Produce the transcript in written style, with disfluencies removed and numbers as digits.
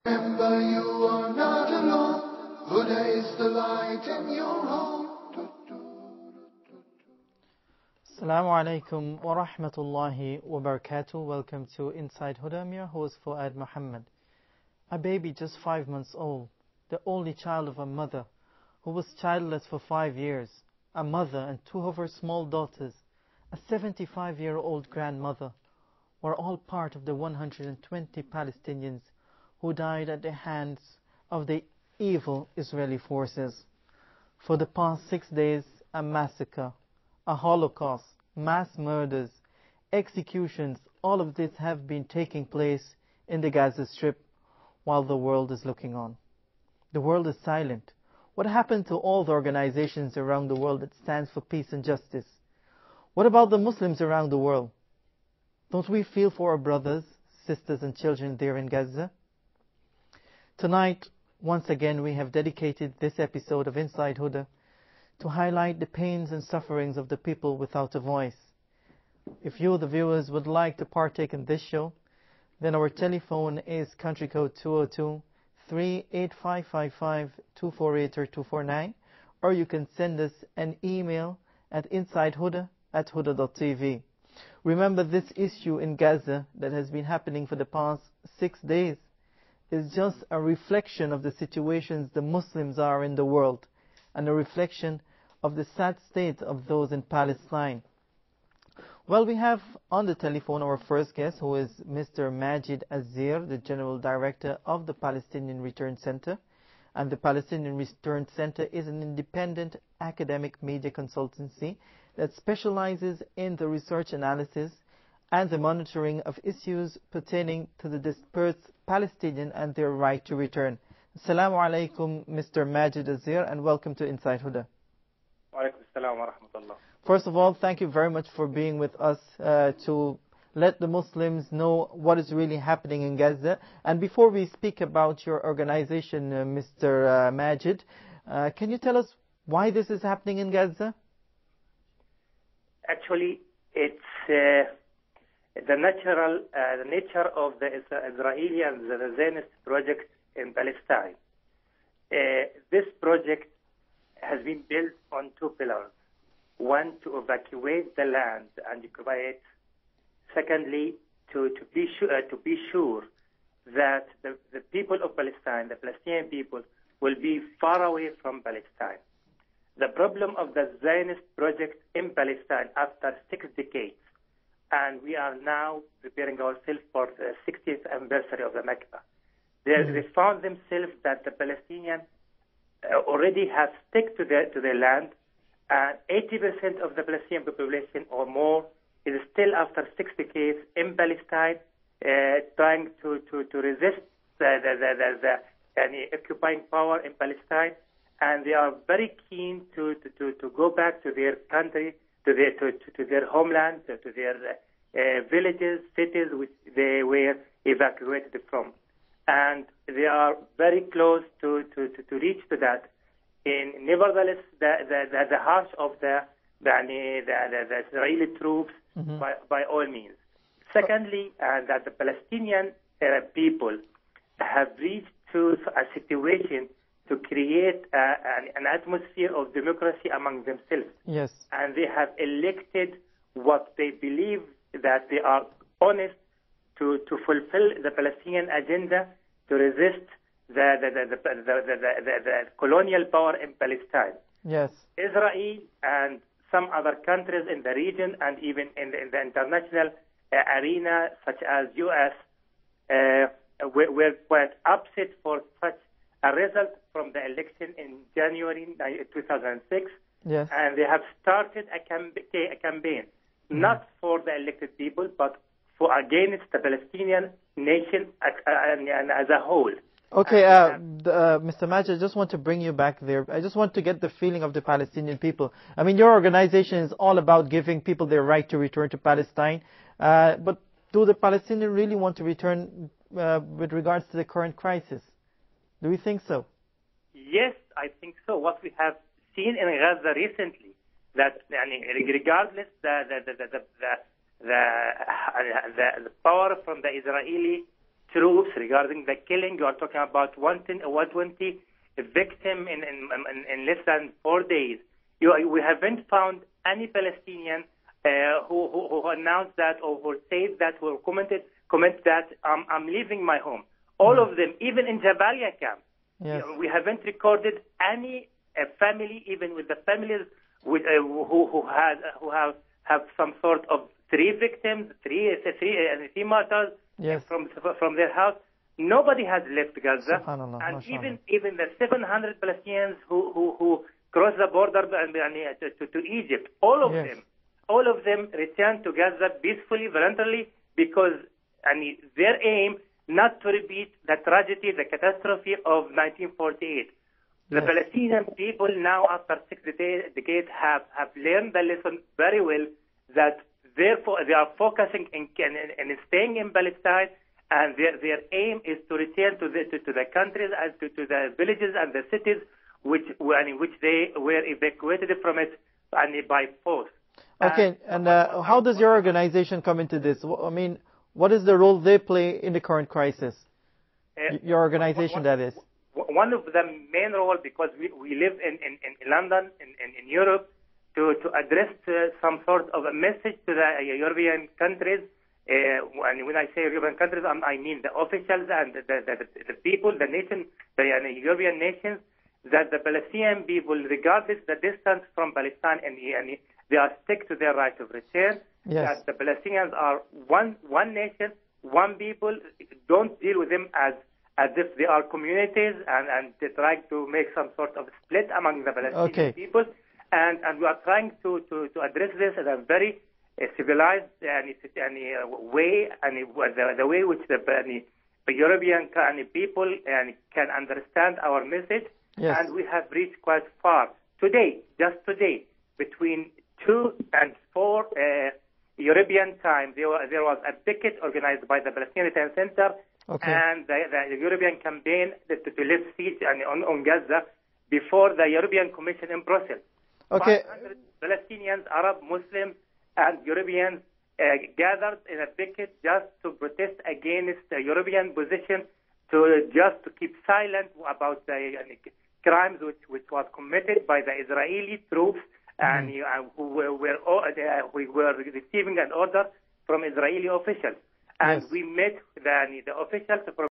Remember, you are not alone. Huda is the light in your home. Assalamu alaikum wa rahmatullahi wa barakatuh. Welcome to Inside Huda. I'm your host Fuad Muhammad. A baby just 5 months old, the only child of a mother who was childless for 5 years, a mother and two of her small daughters, a 75-year-old grandmother, were all part of the 120 Palestinians who died at the hands of the evil Israeli forces. For the past 6 days, a massacre, a Holocaust, mass murders, executions, all of this have been taking place in the Gaza Strip while the world is looking on. The world is silent. What happened to all the organizations around the world that stands for peace and justice? What about the Muslims around the world? Don't we feel for our brothers, sisters and children there in Gaza? Tonight, once again, we have dedicated this episode of Inside Huda to highlight the pains and sufferings of the people without a voice. If you, the viewers, would like to partake in this show, then our telephone is country code 202-38555-248 or 249, or you can send us an email at insidehuda@huda.tv. Remember, this issue in Gaza that has been happening for the past 6 days is just a reflection of the situations the Muslims are in the world, and a reflection of the sad state of those in Palestine. Well, we have on the telephone our first guest, who is Mr. Majid Azir, the General Director of the Palestinian Return Center. And the Palestinian Return Center is an independent academic media consultancy that specializes in the research analysis and the monitoring of issues pertaining to the dispersed Palestinian and their right to return. Assalamu alaikum, Mr. Majid Azir, and welcome to Inside Huda. Wa alaikum assalam wa rahmatullah. First of all, thank you very much for being with us to let the Muslims know what is really happening in Gaza. And before we speak about your organization, Mr. Majid, can you tell us why this is happening in Gaza? Actually, it's the nature of the Israeli and the Zionist project in Palestine. This project has been built on two pillars. One, to evacuate the land and occupy it. Secondly, to be sure that the people of Palestine, the Palestinian people, will be far away from Palestine. The problem of the Zionist project in Palestine after 6 decades, and we are now preparing ourselves for the 60th anniversary of the Nakba. They found themselves that the Palestinians already have stuck to their land, and 80% of the Palestinian population or more is still, after 6 decades, in Palestine, trying to resist the occupying power in Palestine, and they are very keen to go back to their country, to their homeland, to their villages, cities which they were evacuated from, and they are very close to reach to that. Nevertheless, the harsh of the Israeli troops, by all means. Secondly, that the Palestinian people have reached to a situation to create an atmosphere of democracy among themselves. Yes. And they have elected what they believe that they are honest to fulfill the Palestinian agenda, to resist the colonial power in Palestine. Yes. Israel and some other countries in the region, and even in the international arena, such as U.S., were quite upset for such a result from the election in January 2006. Yes. And they have started a campaign, not for the elected people, but for against the Palestinian nation as a whole. Okay, Mr. Majid, I just want to bring you back there. I just want to get the feeling of the Palestinian people. I mean, your organization is all about giving people their right to return to Palestine. But do the Palestinians really want to return with regards to the current crisis? Do you think so? Yes, I think so. What we have seen in Gaza recently, that regardless the power from the Israeli troops regarding the killing. You are talking about 120 victims in less than 4 days. We haven't found any Palestinian who announced that or who said that or comment that I'm leaving my home. All of them, even in Jabalia camp, we haven't recorded any family, even with the families who have some sort of 3 victims, three martyrs from their house. Nobody has left Gaza, and even the 700 Palestinians who crossed the border to Egypt, all of them returned to Gaza peacefully, voluntarily, because their aim not to repeat the tragedy, the catastrophe of 1948. The Palestinian people now, after 6 decades, have learned the lesson very well, that therefore they are focusing in staying in Palestine, and their aim is to return to the countries and to the villages and the cities which they were evacuated from it by force. Okay, and how does your organization come into this? I mean, what is the role they play in the current crisis? Your organization, that is. One of the main role, because we live in London, in Europe, to address some sort of a message to the European countries. And when I say European countries, I mean the officials and the people, the nation, the European nations, that the Palestinian people, regardless the distance from Palestine, and they are stick to their right of return. That the Palestinians are one nation, one people. Don't deal with them as if they are communities and they try to make some sort of split among the Palestinian people. And we are trying to address this in a very civilized way, and the way which the European people can understand our message. And we have reached quite far. Just today, between 2 and 4 European time, there was a picket organized by the Palestinian Center and the European campaign to lift siege on Gaza before the European Commission in Brussels. 500 Palestinians, Arab, Muslims, and Europeans gathered in a picket just to protest against the European position to keep silent about the crimes which was committed by the Israeli troops and who were receiving an order from Israeli officials. And we met the officials from